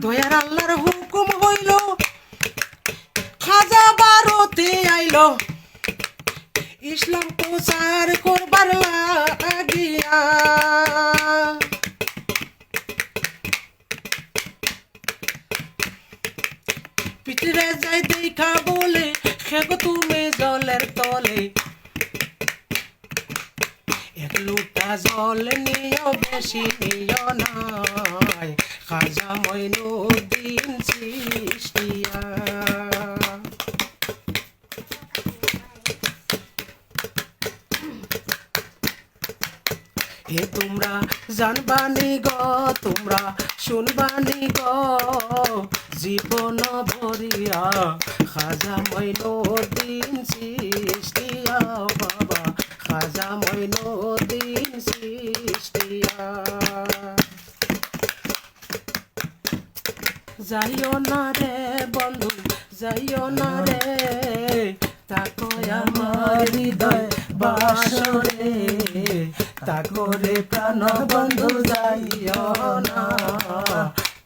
দয়ার আল্লাহর হুকুম হইল খাজা ভারতে আইল ইসলাম প্রচার করবার লাগিয়া পিছরে যাই দেখা বলে খেগো তুমি জলের তলে এক লোটা জল নিও বেশি নিও নাই খাজা মঈনুদ্দিন চিশতিয়া হে তোমরা জানবানি গো তোমরা শুনবানি গো জীবন ভরিয়া খাজা মঈনুদ্দিন চিশতিয়া বাবা খাজা মঈনুদ্দিন চিশতিয়া যাইও না রে বন্ধু যাইও না রে তাকয় আমার হৃদয় বাসরে তাকরে প্রাণ বন্ধু যাইও না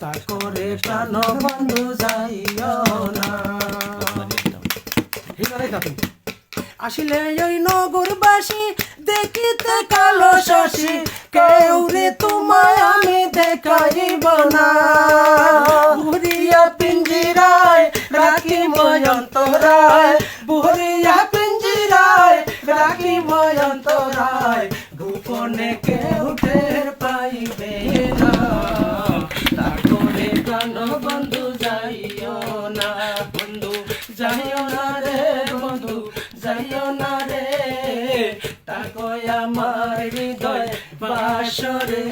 তাকরে প্রাণ বন্ধু যাইও না আসিলে ওই নগরবাসী দেখিতে কালো শশী কেউ রে তোমায় আমি দেখাইব না ভরিয়া পিঞ্জিরায় রাখি ময়ন্তরায় ভরিয়া পিঞ্জিরায় রাখি ময়ন্তরায় গোপনে কেউ টের পাইবে না তাকরে প্রাণ বন্ধু যাইও না বন্ধু যাইও না রে বন্ধু যাইও না রে তাকয় আমার হৃদয় বাসরে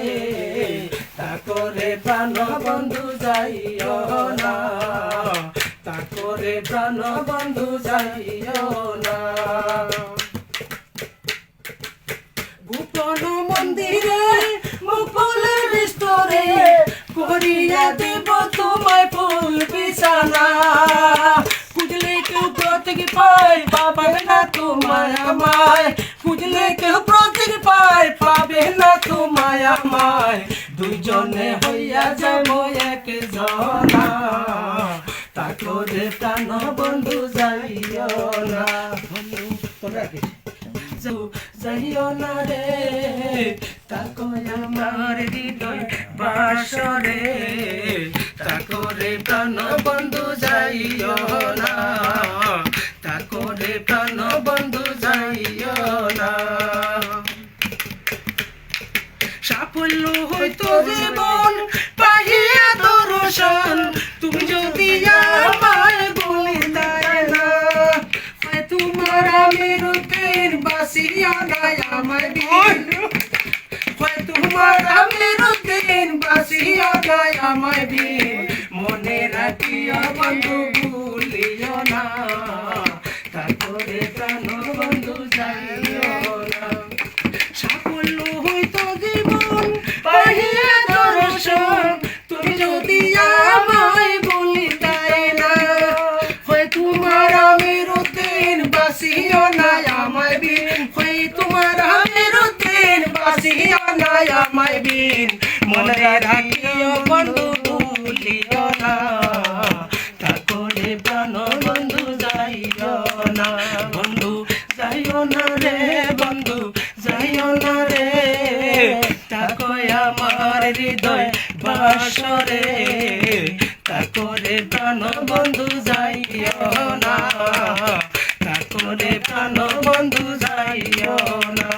তাকরে প্রাণ বন্ধু যাইও না তাকরে প্রাণ বন্ধু যাইও না গোপন মন্দিরে মুকুলের বিস্তরে করিয়া দেব তোমায় ফুল বিছানা খুঁজলে কেউ প্রতীক পায় পাবে না তোমায় আমায় খুঁজলে কেউ প্রতীক পায় পাবে না তোমায় আমায় দুইজনে হইয়া যাব এক জনা তাকরে প্রাণ বন্ধু যাইও না বন্ধু তোমরা যাইও না রে তাকয় আমার হৃদয় বাসরে তাকরে প্রাণ বন্ধু যাইও না তাকরে প্রাণ বন্ধু যাইও না সাফল্য হইতো জীবন পাহিয়া দর্শন তুমি যদি আমায় বলি তাই না তোমার আমের তের বাসিয়া নাই আমার বিন তোমার আমের তের বাসিয়া নাই আমার বিন মনে রাখিয়া বন্ধু ভুলিও না তারপরে প্রাণ বন্ধু যাইও না সাফল্য হইতো জীবন পাহিয়া দর্শন তুমি যদি আমায় বলি তাই না হয় তোমার আমের তের বাসিয়া নাই আমার বিন হয় তোমার আমের তের বাসিয়া নাই আমার বিন মনে রাখিও বন্ধু ভুলিও না তাকরে প্রাণ বন্ধু যাইও না বন্ধু যাইও না রে বন্ধু যাইও না রে তাকয় আমার হৃদয় বাসরে তাকরে প্রাণ বন্ধু যাইও না তাকরে প্রাণ বন্ধু যাইও না।